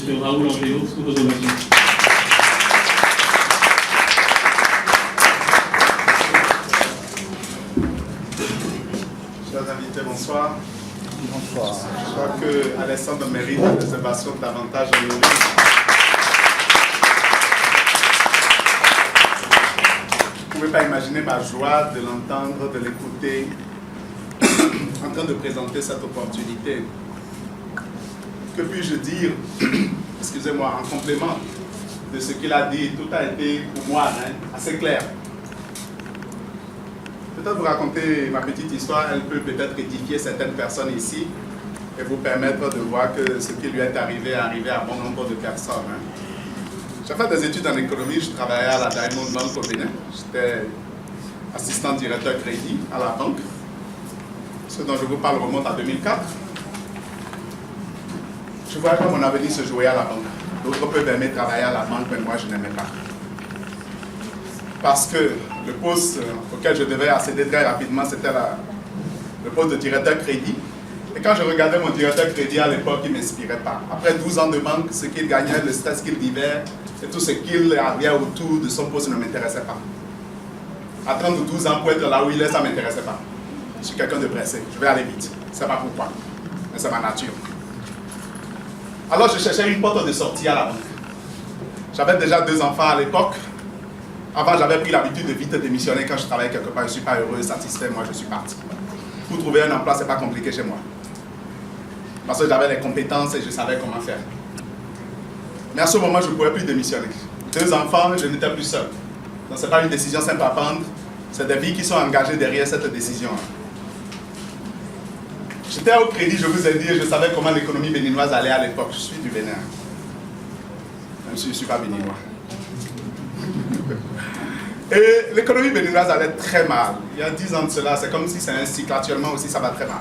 M. Raoul Angéo sous vos ovations. Chers invités, bonsoir. Bonsoir. Je crois que Alessandre mérite une réservation davantage honorée. Vous ne pouvez pas imaginer ma joie de l'entendre, de l'écouter, en train de présenter cette opportunité. Que puis-je dire, excusez-moi, en complément de ce qu'il a dit, tout a été pour moi assez clair. Peut-être vous raconter ma petite histoire, elle peut peut-être édifier certaines personnes ici et vous permettre de voir que ce qui lui est arrivé à bon nombre de personnes. J'ai fait des études en économie, je travaillais à la Diamond Bank au Bénin. J'étais assistant directeur crédit à la banque. Ce dont je vous parle remonte à 2004. Je voyais que mon avenir se jouait à la banque. D'autres peuvent aimer travailler à la banque, mais moi je n'aimais pas. Parce que le poste auquel je devais accéder très rapidement, c'était le poste de directeur crédit. Et quand je regardais mon directeur crédit à l'époque, il ne m'inspirait pas. Après 12 ans de banque, ce qu'il gagnait, le stress qu'il vivait, et tout ce qu'il avait autour de son poste ne m'intéressait pas. À 30 ou 12 ans, pour être là où il est, ça ne m'intéressait pas. Je suis quelqu'un de pressé, je vais aller vite. Je ne sais pas pourquoi, mais c'est ma nature. Alors je cherchais une porte de sortie à la banque. J'avais déjà 2 enfants à l'époque. Avant, j'avais pris l'habitude de vite démissionner quand je travaillais quelque part. Je ne suis pas heureux, satisfait, moi je suis parti. Pour trouver un emploi, ce n'est pas compliqué chez moi. Parce que j'avais les compétences et je savais comment faire. Mais à ce moment, je ne pouvais plus démissionner. 2 enfants, je n'étais plus seul. Donc ce n'est pas une décision simple à prendre. C'est des vies qui sont engagées derrière cette décision. J'étais au crédit, je vous ai dit, je savais comment l'économie béninoise allait à l'époque. Je suis du Bénin. Même si je ne suis pas béninois. Et l'économie béninoise allait très mal. Il y a 10 ans de cela, c'est comme si c'est un cycle. Actuellement aussi, ça va très mal.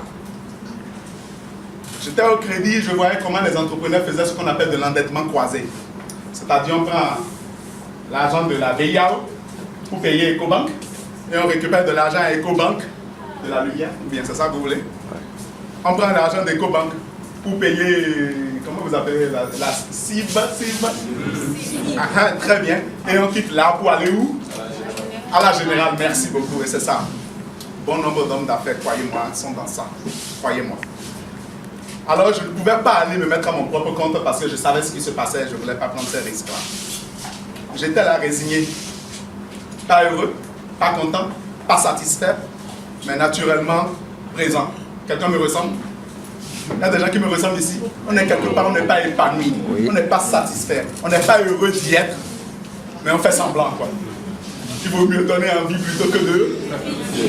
J'étais au crédit, je voyais comment les entrepreneurs faisaient ce qu'on appelle de l'endettement croisé. C'est-à-dire, on prend l'argent de la VIAO pour payer EcoBank et on récupère de l'argent à EcoBank de la lumière, ou bien c'est ça que vous voulez? On prend l'argent d'EcoBank pour payer, comment vous appelez la CIB? Très bien. Et on quitte là pour aller où? À la Générale, merci beaucoup, et c'est ça. Bon nombre d'hommes d'affaires, croyez-moi, sont dans ça. Croyez-moi. Alors, je ne pouvais pas aller me mettre à mon propre compte parce que je savais ce qui se passait, je ne voulais pas prendre ces risques-là. J'étais là résigné. Pas heureux, pas content, pas satisfait, mais naturellement présent. Quelqu'un me ressemble? Il y a des gens qui me ressemblent ici. On est quelque part, on n'est pas épanoui, on n'est pas satisfait, on n'est pas heureux d'y être, mais on fait semblant, quoi. Il vaut mieux donner envie plutôt que de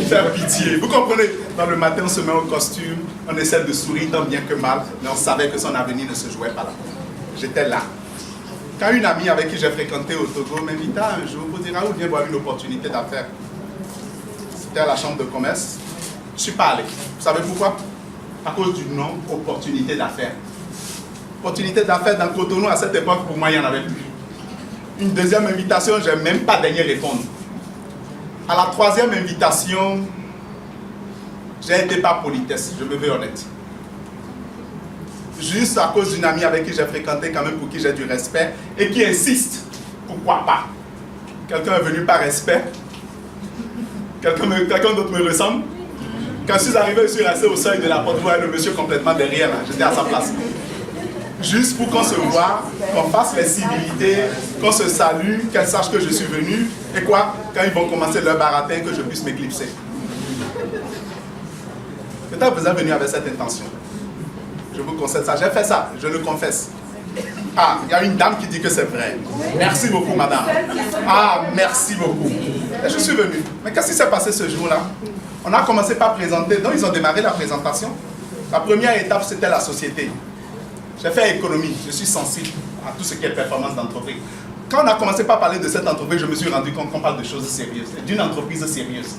faire pitié. Vous comprenez? Dans le matin, on se met au costume, on essaie de sourire tant bien que mal, mais on savait que son avenir ne se jouait pas là. J'étais là. Quand une amie avec qui j'ai fréquenté au Togo m'invita un jour pour dire « Ah, viens voir une opportunité d'affaires ». C'était à la chambre de commerce. Je ne suis pas allé. Vous savez pourquoi? À cause du nom « opportunité d'affaires ». Opportunité d'affaires dans Cotonou, à cette époque, pour moi, il n'y en avait plus. Une deuxième invitation, je n'ai même pas daigné répondre. À la troisième invitation, j'ai été par politesse, je me veux honnête. Juste à cause d'une amie avec qui j'ai fréquenté, quand même pour qui j'ai du respect, et qui insiste, pourquoi pas? Quelqu'un est venu par respect? Quelqu'un d'autre me ressemble? Quand je suis arrivé, je suis resté au seuil de la porte, vous voyez le monsieur complètement derrière, j'étais à sa place. Juste pour qu'on se voit, qu'on fasse les civilités, qu'on se salue, qu'elle sache que je suis venu, et quoi? Quand ils vont commencer leur baratin, que je puisse m'éclipser. Peut-être que vous êtes venu avec cette intention. Je vous concède ça. J'ai fait ça, je le confesse. Ah, il y a une dame qui dit que c'est vrai. Merci beaucoup, madame. Ah, merci beaucoup. Et je suis venu. Mais qu'est-ce qui s'est passé ce jour-là? On a commencé par présenter, donc ils ont démarré la présentation. La première étape, c'était la société. J'ai fait économie, je suis sensible à tout ce qui est performance d'entreprise. Quand on a commencé par parler de cette entreprise, je me suis rendu compte qu'on parle de choses sérieuses, d'une entreprise sérieuse.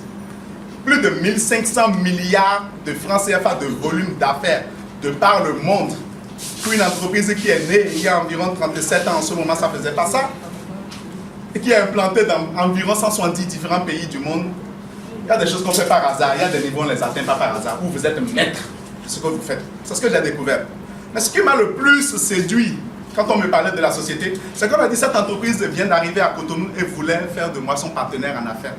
Plus de 1500 milliards de francs CFA de volume d'affaires de par le monde. Pour une entreprise qui est née il y a environ 37 ans, en ce moment ça ne faisait pas ça, et qui est implantée dans environ 170 différents pays du monde. Il y a des choses qu'on fait par hasard, il y a des niveaux on ne les atteint pas par hasard, où vous êtes maître de ce que vous faites. C'est ce que j'ai découvert. Mais ce qui m'a le plus séduit, quand on me parlait de la société, c'est comme a dit, cette entreprise vient d'arriver à Cotonou et voulait faire de moi son partenaire en affaires.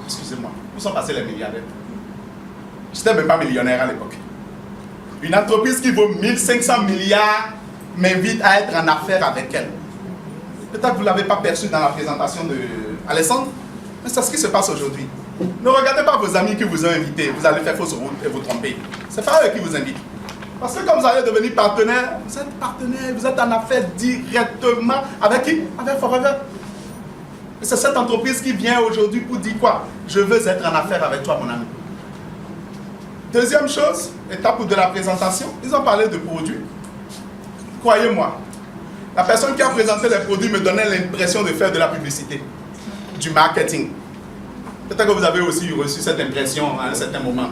Excusez-moi, où sont passés les milliardaires? Je n'étais même pas millionnaire à l'époque. Une entreprise qui vaut 1500 milliards m'invite à être en affaires avec elle. Peut-être que vous ne l'avez pas perçu dans la présentation d'Alessandre, mais c'est ce qui se passe aujourd'hui. Ne regardez pas vos amis qui vous ont invité, vous allez faire fausse route et vous tromper. Ce n'est pas eux qui vous invitent. Parce que comme vous allez devenir partenaire, vous êtes en affaires directement avec qui? Avec Forever. Et c'est cette entreprise qui vient aujourd'hui pour dire quoi? Je veux être en affaires avec toi, mon ami. Deuxième chose, étape de la présentation, ils ont parlé de produits. Croyez-moi, la personne qui a présenté les produits me donnait l'impression de faire de la publicité, du marketing. Peut-être que vous avez aussi reçu cette impression à un certain moment.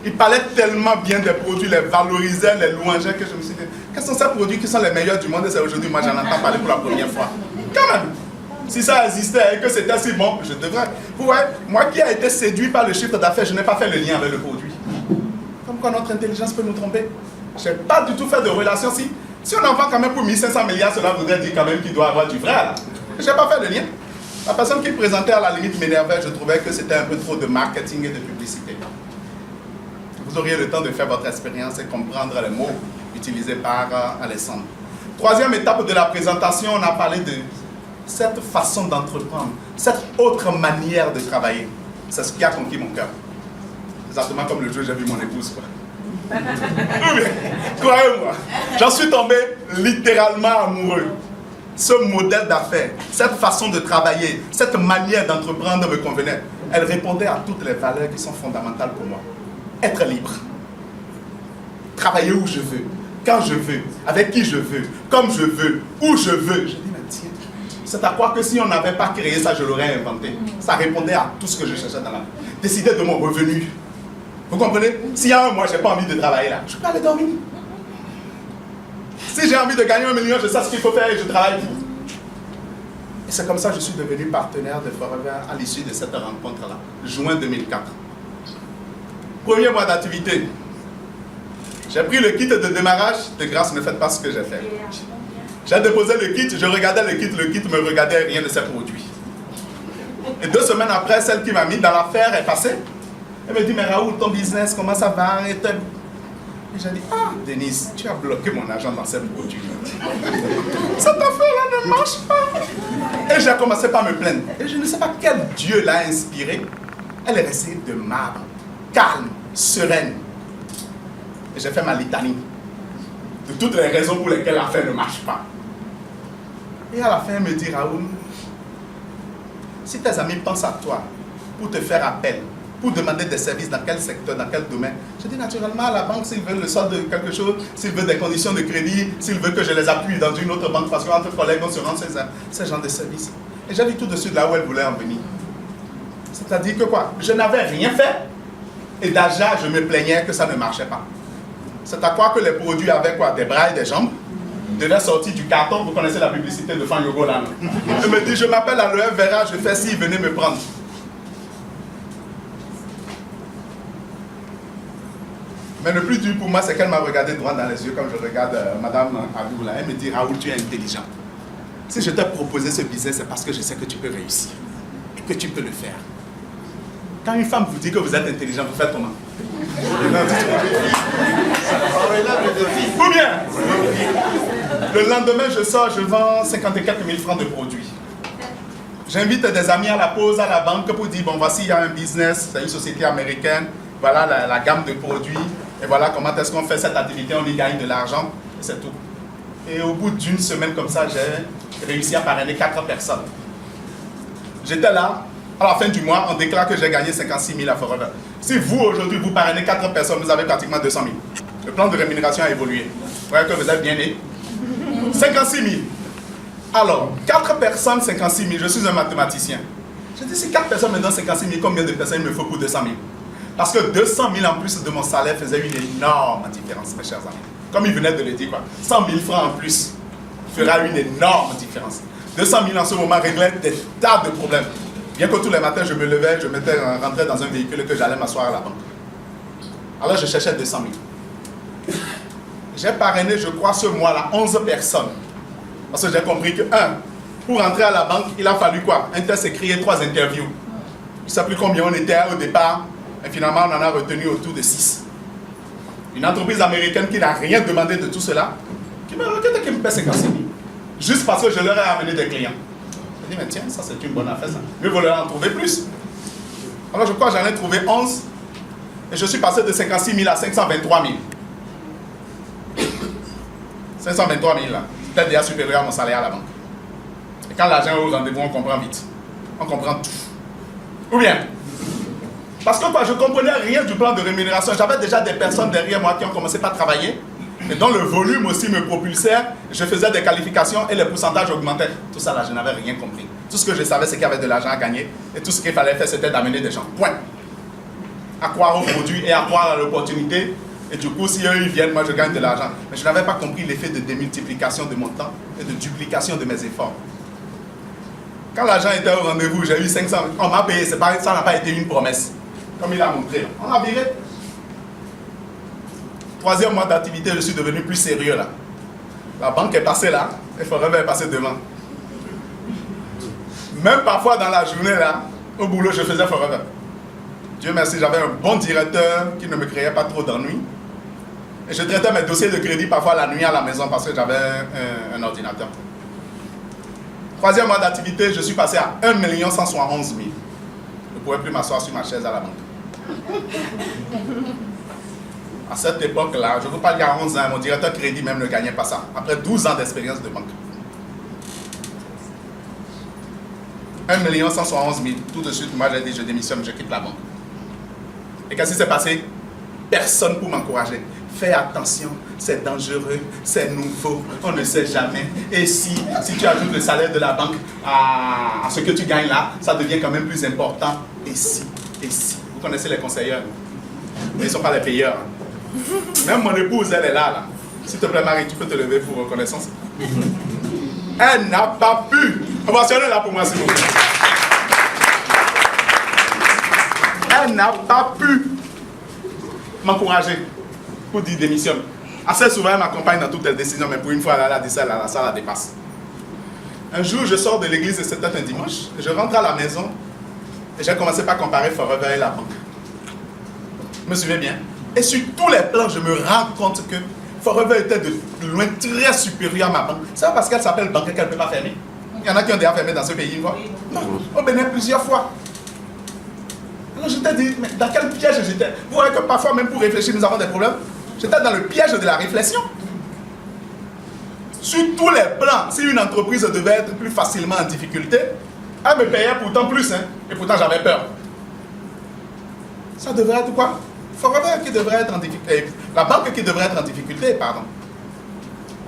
Il parlait tellement bien des produits, les valorisait, les louangeait, que je me suis dit, quels sont ces produits qui sont les meilleurs du monde? Et c'est aujourd'hui, moi j'en entends parler pour la première fois. Quand même, si ça existait et que c'était si bon, je devrais. Vous voyez, moi qui ai été séduit par le chiffre d'affaires, je n'ai pas fait le lien avec le produit. Comme quoi notre intelligence peut nous tromper. Je n'ai pas du tout fait de relation. Si on en vend quand même pour 1500 milliards, cela voudrait dire quand même qu'il doit avoir du vrai là. Je n'ai pas fait le lien. La personne qui présentait à la limite m'énervait, je trouvais que c'était un peu trop de marketing et de publicité. Vous auriez le temps de faire votre expérience et comprendre les mots utilisés par Alessandre. Troisième étape de la présentation, on a parlé de cette façon d'entreprendre, cette autre manière de travailler. C'est ce qui a conquis mon cœur. Exactement comme le jour où j'ai vu mon épouse. Croyez-moi, j'en suis tombé littéralement amoureux. Ce modèle d'affaires, cette façon de travailler, cette manière d'entreprendre me convenait. Elle répondait à toutes les valeurs qui sont fondamentales pour moi. Être libre. Travailler où je veux, quand je veux, avec qui je veux, comme je veux, où je veux. Je dis, mais tiens, c'est à quoi que si on n'avait pas créé ça, je l'aurais inventé. Ça répondait à tout ce que je cherchais dans la vie. Décider de mon revenu. Vous comprenez? S'il y a un mois, je n'ai pas envie de travailler là, je peux aller dormir. Si j'ai envie de gagner 1 million, je sais ce qu'il faut faire et je travaille pour. Et c'est comme ça que je suis devenu partenaire de Forever à l'issue de cette rencontre-là, juin 2004. Premier mois d'activité. J'ai pris le kit de démarrage. De grâce, ne faites pas ce que j'ai fait. J'ai déposé le kit, je regardais le kit me regardait, rien de ses produits. Et 2 semaines après, celle qui m'a mis dans l'affaire est passée. Elle me dit, mais Raoul, ton business, comment ça va? Et j'ai dit, ah, Denise, tu as bloqué mon argent dans ces produits. Cette affaire-là ne marche pas. Et j'ai commencé par me plaindre. Et je ne sais pas quel Dieu l'a inspirée. Elle est restée de marbre, calme, sereine. Et j'ai fait ma litanie de toutes les raisons pour lesquelles l'affaire ne marche pas. Et à la fin, elle me dit, Raoul, si tes amis pensent à toi pour te faire appel, pour demander des services dans quel secteur, dans quel domaine, je dis naturellement à la banque, s'ils veulent le solde de quelque chose, s'ils veulent des conditions de crédit, s'ils veulent que je les appuie dans une autre banque, parce qu'entre collègues, on se rend ces genres de services. Et j'ai vu tout de suite là où elle voulait en venir. C'est-à-dire que quoi? Je n'avais rien fait. Et déjà, je me plaignais que ça ne marchait pas. C'est à quoi que les produits avaient quoi? Des bras et des jambes. Devaient sortir du carton. Vous connaissez la publicité de Fan Yogo là. Elle me dit, je m'appelle Aloe Vera, je fais ci, venez me prendre. Mais le plus dur pour moi, c'est qu'elle m'a regardé droit dans les yeux comme je regarde Madame Abou là. Elle me dit, Raoul, tu es intelligent. Si je t'ai proposé ce business, c'est parce que je sais que tu peux réussir. Et que tu peux le faire. Quand une femme vous dit que vous êtes intelligent, vous faites comment? Ou bien, le lendemain, je sors, je vends 54 000 francs de produits. J'invite des amis à la pause, à la banque pour dire, bon, voici, il y a un business, c'est une société américaine, voilà la gamme de produits, et voilà comment est-ce qu'on fait cette activité, on y gagne de l'argent, et c'est tout. Et au bout d'une semaine comme ça, j'ai réussi à parrainer 4 personnes. J'étais là. À la fin du mois, on déclare que j'ai gagné 56 000 à Forever. Si vous, aujourd'hui, vous parrainez 4 personnes, vous avez pratiquement 200 000. Le plan de rémunération a évolué. Vous voyez que vous êtes bien né. 56 000. Alors, 4 personnes, 56 000. Je suis un mathématicien. Je dis, si 4 personnes me donnent 56 000, combien de personnes il me faut pour 200 000? Parce que 200 000 en plus de mon salaire faisait une énorme différence, mes chers amis. Comme il venait de le dire, quoi. 100 000 francs en plus fera une énorme différence. 200 000 en ce moment réglait des tas de problèmes. Bien que tous les matins, je me levais, je rentrais dans un véhicule et que j'allais m'asseoir à la banque. Alors, je cherchais 200 000. J'ai parrainé, je crois, ce mois-là, 11 personnes. Parce que j'ai compris que, pour entrer à la banque, il a fallu quoi? Un test écrit et 3 interviews. Je ne sais plus combien on était au départ, et finalement on en a retenu autour de 6. Une entreprise américaine qui n'a rien demandé de tout cela, qui me regarde et qui me paie 56 000. Juste parce que je leur ai amené des clients. Je dis, mais tiens, ça c'est une bonne affaire ça. Mieux vaut leur en trouver plus. Alors je crois que j'en ai trouvé 11, et je suis passé de 56 000 à 523 000. 523 000 là, c'est peut-être déjà supérieur à mon salaire à la banque. Et quand l'argent est au rendez-vous, on comprend vite. On comprend tout. Ou bien, parce que quoi, je ne comprenais rien du plan de rémunération. J'avais déjà des personnes derrière moi qui ont commencé par travailler, et dont le volume aussi me propulsait. Je faisais des qualifications et les pourcentages augmentaient. Tout ça là, je n'avais rien compris. Tout ce que je savais, c'est qu'il y avait de l'argent à gagner, et tout ce qu'il fallait faire, c'était d'amener des gens. Point. À croire au produit et à croire à l'opportunité. Et du coup, si eux ils viennent, moi je gagne de l'argent. Mais je n'avais pas compris l'effet de démultiplication de mon temps et de duplication de mes efforts. Quand l'argent était au rendez-vous, j'ai eu 500. On m'a payé, ça n'a pas été une promesse. Comme il a montré. On a viré. 3e mois d'activité, je suis devenu plus sérieux là. La banque est passée là, et Forever est passé devant. Même parfois dans la journée là, au boulot, je faisais Forever. Dieu merci, j'avais un bon directeur qui ne me créait pas trop d'ennuis. Et je traitais mes dossiers de crédit parfois la nuit à la maison parce que j'avais un ordinateur. 3e mois d'activité, je suis passé à 1 171 000. Je ne pouvais plus m'asseoir sur ma chaise à la banque. À cette époque-là, je ne veux pas dire à 11 ans, mon directeur crédit même ne gagnait pas ça. Après 12 ans d'expérience de banque. 1 171 000. Tout de suite, moi j'ai dit, je démissionne, je quitte la banque. Et qu'est-ce qui s'est passé? Personne pour m'encourager. Fais attention, c'est dangereux, c'est nouveau, on ne sait jamais. Et si tu ajoutes le salaire de la banque à ce que tu gagnes là, ça devient quand même plus important. Et si. Vous connaissez les conseillers, mais ils ne sont pas les payeurs. Même mon épouse, elle est là. S'il te plaît, Marie, tu peux te lever pour reconnaissance. Elle n'a pas pu. Ovationnez là pour moi, s'il vous plaît. Elle n'a pas pu m'encourager pour dire démissionne. Assez souvent, elle m'accompagne dans toutes les décisions, mais pour une fois, elle a dit ça, ça la dépasse. Un jour, je sors de l'église et c'était un dimanche. Je rentre à la maison et j'ai commencé par comparer Forever et la banque. Je me souviens bien. Et sur tous les plans, je me rends compte que Forever était de loin très supérieur à ma banque. C'est parce qu'elle s'appelle banque qu'elle ne peut pas fermer. Il y en a qui ont déjà fermé dans ce pays une fois. Non, au Bénin plusieurs fois. Alors je t'ai dit, mais dans quel piège j'étais? Vous voyez que parfois, même pour réfléchir, nous avons des problèmes. J'étais dans le piège de la réflexion. Sur tous les plans, si une entreprise devait être plus facilement en difficulté, elle me payait pourtant plus, hein, et pourtant j'avais peur. Ça devrait être quoi? Forever qui devrait être en difficulté. La banque qui devrait être en difficulté, pardon.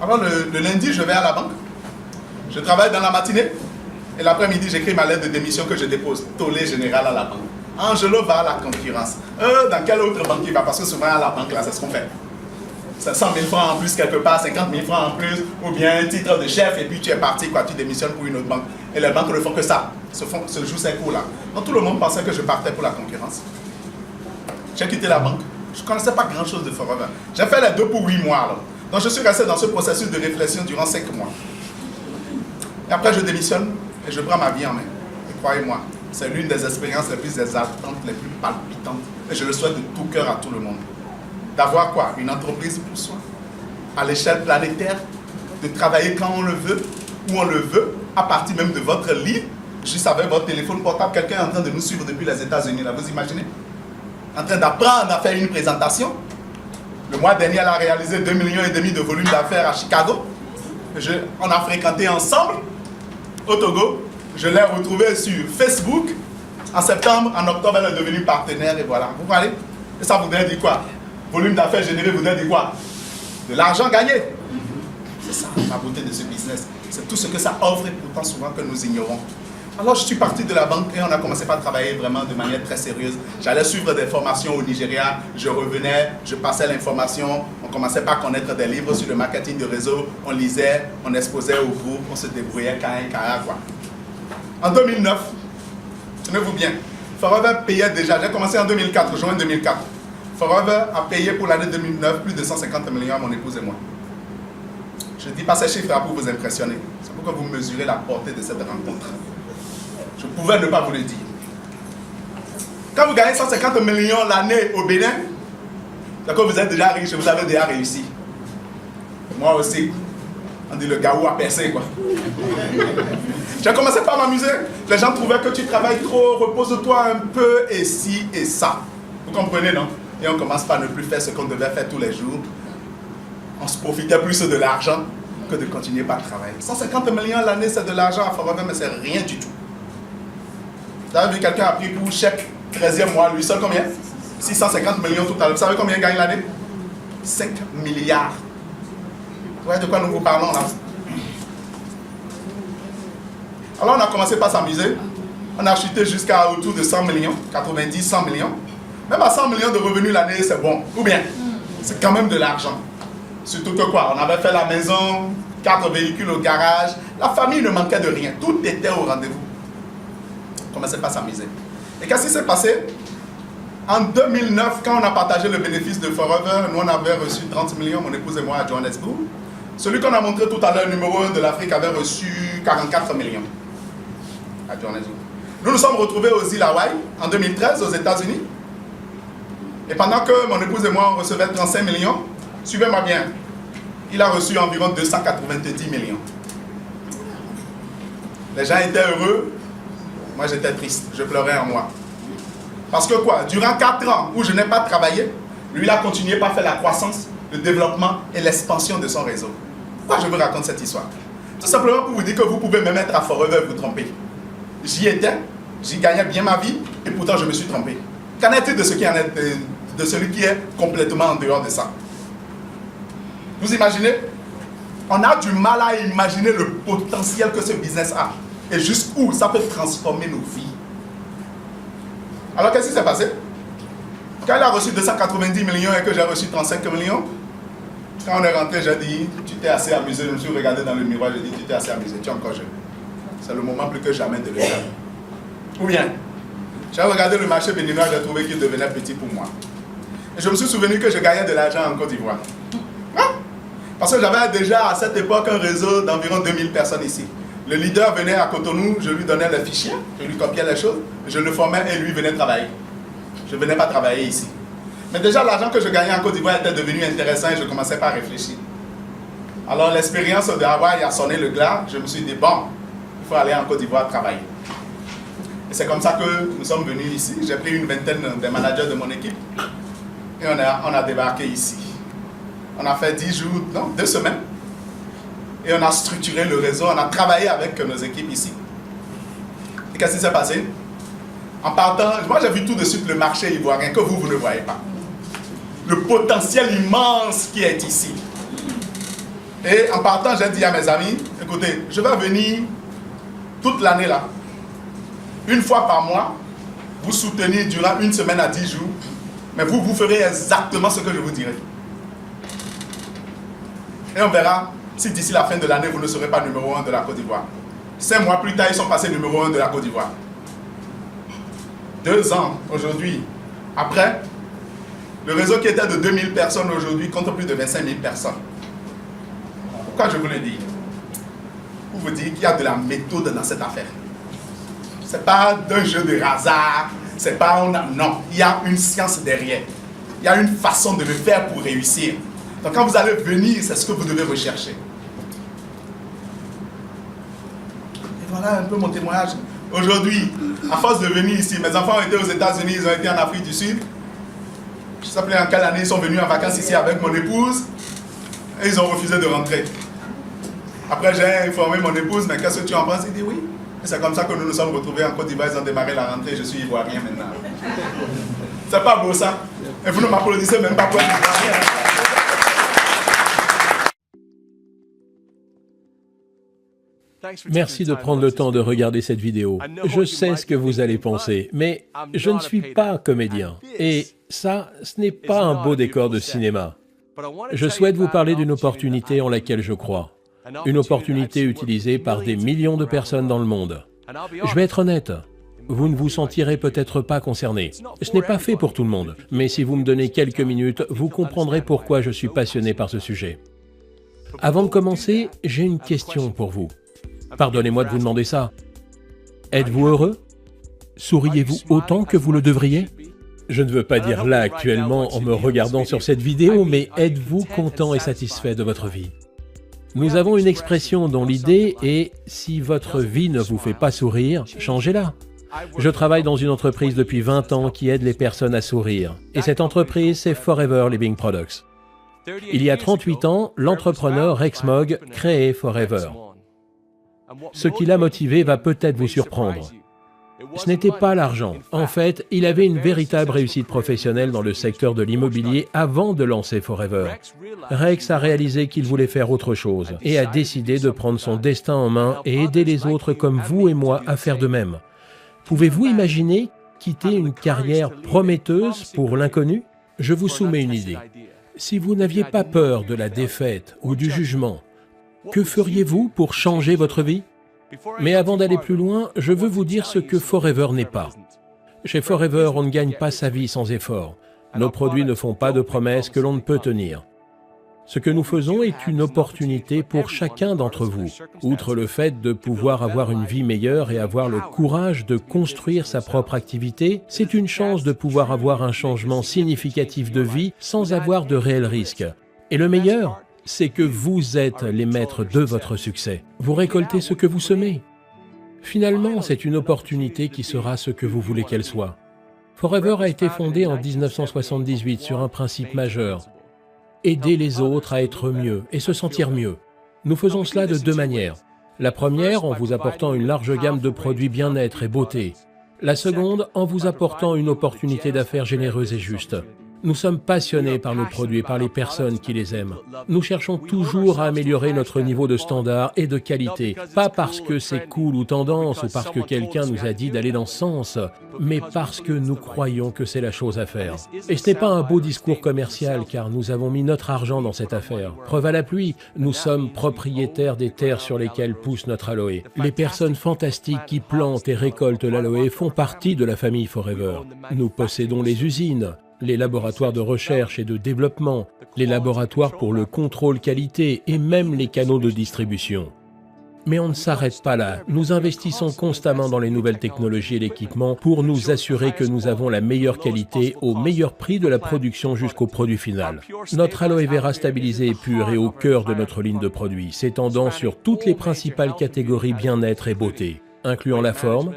Alors le lundi, je vais à la banque. Je travaille dans la matinée. Et l'après-midi, j'écris ma lettre de démission que je dépose. Tollé général à la banque. Angelo va à la concurrence. Dans quelle autre banque il va? Parce que souvent à la banque, là, c'est ce qu'on fait. C'est 100 000 francs en plus quelque part, 50 000 francs en plus, ou bien un titre de chef, et puis tu es parti, quoi, tu démissionnes pour une autre banque. Et les banques ne font que ça, se jouent ces coups-là. Donc tout le monde pensait que je partais pour la concurrence. J'ai quitté la banque. Je ne connaissais pas grand-chose de Forever. J'ai fait les deux pour 8 mois. Alors. Donc je suis resté dans ce processus de réflexion durant 5 mois. Et après, je démissionne et je prends ma vie en main. Et croyez-moi, c'est l'une des expériences les plus exaltantes, les plus palpitantes. Et je le souhaite de tout cœur à tout le monde. D'avoir quoi? Une entreprise pour soi, à l'échelle planétaire, de travailler quand on le veut, où on le veut, à partir même de votre lit, juste avec votre téléphone portable. Quelqu'un est en train de nous suivre depuis les États-Unis, là, vous imaginez? En train d'apprendre à faire une présentation. Le mois dernier, elle a réalisé 2,5 millions de volume d'affaires à Chicago. On a fréquenté ensemble au Togo. Je l'ai retrouvée sur Facebook. En septembre, en octobre, elle est devenue partenaire et voilà. Vous voyez? Et ça voudrait dire quoi? Volume d'affaires généré voudrait dire quoi? De l'argent gagné. C'est ça la beauté de ce business. C'est tout ce que ça offre et pourtant souvent que nous ignorons. Alors je suis parti de la banque et on a commencé par travailler vraiment de manière très sérieuse. J'allais suivre des formations au Nigeria, je revenais, je passais l'information, on commençait par connaître des livres sur le marketing de réseau, on lisait, on exposait au groupe, on se débrouillait quoi. En 2009, tenez-vous bien, Forever payait déjà, j'ai commencé en 2004, juin 2004. Forever a payé pour l'année 2009 plus de 150 millions à mon épouse et moi. Je ne dis pas ces chiffres pour vous impressionner. C'est pour que vous mesurez la portée de cette rencontre. Je pouvais ne pas vous le dire. Quand vous gagnez 150 millions l'année au Bénin, c'est que vous êtes déjà riche, vous avez déjà réussi. Moi aussi. On dit le gaou a percé, quoi. J'ai commencé par m'amuser. Les gens trouvaient que tu travailles trop, repose-toi un peu, et ci et ça. Vous comprenez, non? Et on commence par ne plus faire ce qu'on devait faire tous les jours. On se profitait plus de l'argent que de continuer par travailler. 150 millions l'année, c'est de l'argent à Forever, mais c'est rien du tout. Vous avez vu, quelqu'un a pris pour chèque 13e mois, lui seul combien? 650 millions tout à l'heure. Vous savez combien il gagne l'année? 5 milliards. Vous voyez de quoi nous vous parlons là? Alors on a commencé par s'amuser. On a chuté jusqu'à autour de 100 millions, 90, 100 millions. Même à 100 millions de revenus l'année, c'est bon. Ou bien, c'est quand même de l'argent. Surtout que quoi? On avait fait la maison, 4 véhicules au garage. La famille ne manquait de rien. Tout était au rendez-vous. On commençait par s'amuser. Et qu'est-ce qui s'est passé? En 2009, quand on a partagé le bénéfice de Forever, nous on avait reçu 30 millions, mon épouse et moi, à Johannesburg. Celui qu'on a montré tout à l'heure, numéro 1 de l'Afrique, avait reçu 44 millions à Johannesburg. Nous nous sommes retrouvés aux îles Hawaï en 2013 aux États-Unis. Et pendant que mon épouse et moi on recevait 35 millions, suivez-moi bien, il a reçu environ 290 millions. Les gens étaient heureux, moi j'étais triste, je pleurais en moi. Parce que quoi, durant 4 ans où je n'ai pas travaillé, lui il a continué par faire la croissance, le développement et l'expansion de son réseau. Pourquoi je vous raconte cette histoire? Tout simplement pour vous dire que vous pouvez me mettre à Forever et vous tromper. J'y étais, j'y gagnais bien ma vie et pourtant je me suis trompé. Qu'en est-il de celui qui est complètement en dehors de ça? Vous imaginez? On a du mal à imaginer le potentiel que ce business a et jusqu'où ça peut transformer nos vies. Alors qu'est-ce qui s'est passé? Quand il a reçu 290 millions et que j'ai reçu 35 millions, quand on est rentré, j'ai dit, tu t'es assez amusé. Je me suis regardé dans le miroir, j'ai dit, tu t'es assez amusé, tu es encore jeune. C'est le moment plus que jamais de le faire. Ou bien, j'ai regardé le marché béninois, j'ai trouvé qu'il devenait petit pour moi. Et je me suis souvenu que je gagnais de l'argent en Côte d'Ivoire. Hein? Parce que j'avais déjà à cette époque un réseau d'environ 2000 personnes ici. Le leader venait à Cotonou, je lui donnais les fichiers, je lui copiais les choses, je le formais et lui venait travailler. Je ne venais pas travailler ici. Mais déjà, l'argent que je gagnais en Côte d'Ivoire était devenu intéressant et je commençais pas à réfléchir. Alors l'expérience de Hawaï a sonné le glas, je me suis dit, bon, il faut aller en Côte d'Ivoire travailler. Et c'est comme ça que nous sommes venus ici. J'ai pris une vingtaine des managers de mon équipe et on a débarqué ici. On a fait 10 jours, non, 2 semaines. Et on a structuré le réseau, on a travaillé avec nos équipes ici. Et qu'est-ce qui s'est passé? En partant, moi j'ai vu tout de suite le marché ivoirien que vous ne voyez pas. Le potentiel immense qui est ici. Et en partant, j'ai dit à mes amis, écoutez, je vais venir toute l'année là. Une fois par mois, vous soutenir durant 1 semaine à 10 jours, mais vous ferez exactement ce que je vous dirai. Et on verra si d'ici la fin de l'année, vous ne serez pas numéro 1 de la Côte d'Ivoire. 5 mois plus tard, ils sont passés numéro 1 de la Côte d'Ivoire. 2 ans aujourd'hui, après, le réseau qui était de 2000 personnes aujourd'hui compte plus de 25 000 personnes. Pourquoi je vous le dis? Pour vous dire qu'il y a de la méthode dans cette affaire. Ce n'est pas d'un jeu de hasard, c'est pas non, il y a une science derrière. Il y a une façon de le faire pour réussir. Donc quand vous allez venir, c'est ce que vous devez rechercher. Et voilà un peu mon témoignage. Aujourd'hui, à force de venir ici, mes enfants ont été aux États-Unis, ils ont été en Afrique du Sud. Je ne sais plus en quelle année ils sont venus en vacances ici avec mon épouse. Et ils ont refusé de rentrer. Après, j'ai informé mon épouse, mais qu'est-ce que tu en penses? Il dit oui. Et c'est comme ça que nous nous sommes retrouvés en Côte d'Ivoire, ils ont démarré la rentrée, je suis ivoirien maintenant. C'est pas beau ça? Et vous ne m'applaudissez même pas pour être ivoirien. Merci de prendre le temps de regarder cette vidéo. Je sais ce que vous allez penser, mais je ne suis pas comédien. Et ça, ce n'est pas un beau décor de cinéma. Je souhaite vous parler d'une opportunité en laquelle je crois. Une opportunité utilisée par des millions de personnes dans le monde. Je vais être honnête, vous ne vous sentirez peut-être pas concerné. Ce n'est pas fait pour tout le monde, mais si vous me donnez quelques minutes, vous comprendrez pourquoi je suis passionné par ce sujet. Avant de commencer, j'ai une question pour vous. Pardonnez-moi de vous demander ça. Êtes-vous heureux? Souriez-vous autant que vous le devriez? Je ne veux pas dire là actuellement en me regardant sur cette vidéo, mais êtes-vous content et satisfait de votre vie? Nous avons une expression dont l'idée est « si votre vie ne vous fait pas sourire, changez-la ». Je travaille dans une entreprise depuis 20 ans qui aide les personnes à sourire. Et cette entreprise, c'est Forever Living Products. Il y a 38 ans, l'entrepreneur Rex Mogg créait Forever. Ce qui l'a motivé va peut-être vous surprendre. Ce n'était pas l'argent. En fait, il avait une véritable réussite professionnelle dans le secteur de l'immobilier avant de lancer Forever. Rex a réalisé qu'il voulait faire autre chose et a décidé de prendre son destin en main et aider les autres comme vous et moi à faire de même. Pouvez-vous imaginer quitter une carrière prometteuse pour l'inconnu? Je vous soumets une idée. Si vous n'aviez pas peur de la défaite ou du jugement, que feriez-vous pour changer votre vie? Mais avant d'aller plus loin, je veux vous dire ce que Forever n'est pas. Chez Forever, on ne gagne pas sa vie sans effort. Nos produits ne font pas de promesses que l'on ne peut tenir. Ce que nous faisons est une opportunité pour chacun d'entre vous. Outre le fait de pouvoir avoir une vie meilleure et avoir le courage de construire sa propre activité, c'est une chance de pouvoir avoir un changement significatif de vie sans avoir de réels risques. Et le meilleur, c'est que vous êtes les maîtres de votre succès. Vous récoltez ce que vous semez. Finalement, c'est une opportunité qui sera ce que vous voulez qu'elle soit. Forever a été fondé en 1978 sur un principe majeur. Aider les autres à être mieux et se sentir mieux. Nous faisons cela de deux manières. La première, en vous apportant une large gamme de produits bien-être et beauté. La seconde, en vous apportant une opportunité d'affaires généreuse et juste. Nous sommes passionnés par nos produits et par les personnes qui les aiment. Nous cherchons toujours à améliorer notre niveau de standard et de qualité, pas parce que c'est cool ou tendance ou parce que quelqu'un nous a dit d'aller dans ce sens, mais parce que nous croyons que c'est la chose à faire. Et ce n'est pas un beau discours commercial car nous avons mis notre argent dans cette affaire. Preuve à l'appui, nous sommes propriétaires des terres sur lesquelles pousse notre aloe. Les personnes fantastiques qui plantent et récoltent l'aloe font partie de la famille Forever. Nous possédons les usines, les laboratoires de recherche et de développement, les laboratoires pour le contrôle qualité et même les canaux de distribution. Mais on ne s'arrête pas là. Nous investissons constamment dans les nouvelles technologies et l'équipement pour nous assurer que nous avons la meilleure qualité au meilleur prix de la production jusqu'au produit final. Notre aloe vera stabilisé et pur est au cœur de notre ligne de produits, s'étendant sur toutes les principales catégories bien-être et beauté, incluant la forme,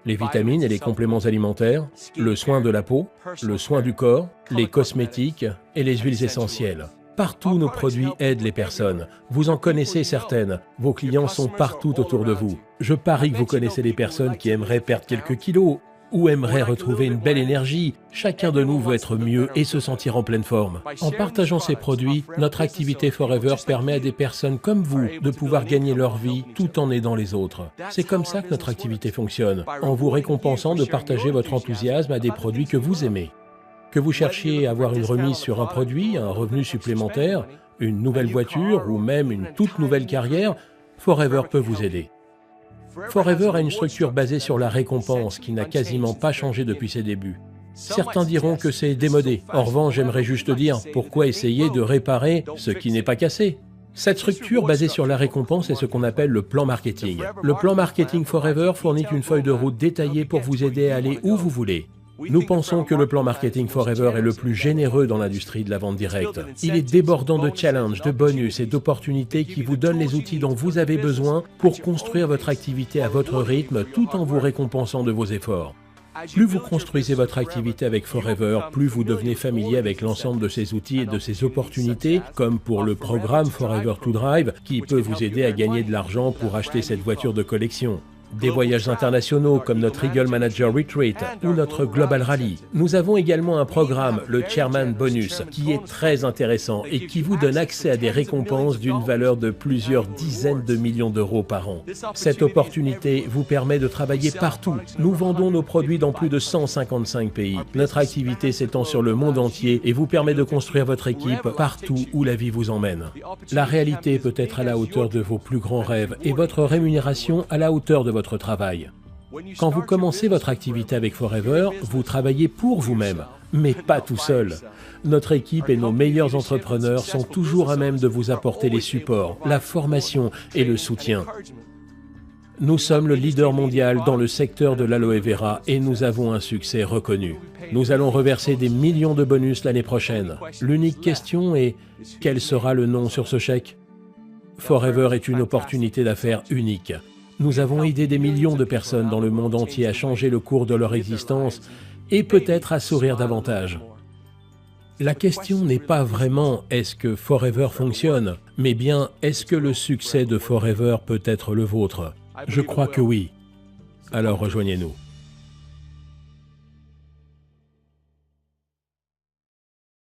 les vitamines et les compléments alimentaires, le soin de la peau, le soin du corps, les cosmétiques et les huiles essentielles. Partout, nos produits aident les personnes. Vous en connaissez certaines. Vos clients sont partout autour de vous. Je parie que vous connaissez des personnes qui aimeraient perdre quelques kilos ou aimeraient retrouver une belle énergie. Chacun de nous veut être mieux et se sentir en pleine forme. En partageant ces produits, notre activité Forever permet à des personnes comme vous de pouvoir gagner leur vie tout en aidant les autres. C'est comme ça que notre activité fonctionne, en vous récompensant de partager votre enthousiasme à des produits que vous aimez. Que vous cherchiez à avoir une remise sur un produit, un revenu supplémentaire, une nouvelle voiture ou même une toute nouvelle carrière, Forever peut vous aider. Forever a une structure basée sur la récompense qui n'a quasiment pas changé depuis ses débuts. Certains diront que c'est démodé. En revanche, j'aimerais juste dire, pourquoi essayer de réparer ce qui n'est pas cassé? Cette structure basée sur la récompense est ce qu'on appelle le plan marketing. Le plan marketing Forever fournit une feuille de route détaillée pour vous aider à aller où vous voulez. Nous pensons que le plan marketing Forever est le plus généreux dans l'industrie de la vente directe. Il est débordant de challenges, de bonus et d'opportunités qui vous donnent les outils dont vous avez besoin pour construire votre activité à votre rythme tout en vous récompensant de vos efforts. Plus vous construisez votre activité avec Forever, plus vous devenez familier avec l'ensemble de ces outils et de ces opportunités, comme pour le programme Forever to Drive, qui peut vous aider à gagner de l'argent pour acheter cette voiture de collection. Des voyages internationaux comme notre Eagle Manager Retreat ou notre Global Rally. Nous avons également un programme, le Chairman Bonus, qui est très intéressant et qui vous donne accès à des récompenses d'une valeur de plusieurs dizaines de millions d'euros par an. Cette opportunité vous permet de travailler partout. Nous vendons nos produits dans plus de 155 pays. Notre activité s'étend sur le monde entier et vous permet de construire votre équipe partout où la vie vous emmène. La réalité peut être à la hauteur de vos plus grands rêves et votre rémunération à la hauteur de votre travail. Quand vous commencez votre activité avec Forever, vous travaillez pour vous-même, mais pas tout seul. Notre équipe et nos meilleurs entrepreneurs sont toujours à même de vous apporter les supports, la formation et le soutien. Nous sommes le leader mondial dans le secteur de l'aloe vera et nous avons un succès reconnu. Nous allons reverser des millions de bonus l'année prochaine. L'unique question est, quel sera le nom sur ce chèque? Forever est une opportunité d'affaires unique. Nous avons aidé des millions de personnes dans le monde entier à changer le cours de leur existence et peut-être à sourire davantage. La question n'est pas vraiment « est-ce que Forever fonctionne ?», mais bien « est-ce que le succès de Forever peut être le vôtre ?» Je crois que oui. Alors rejoignez-nous.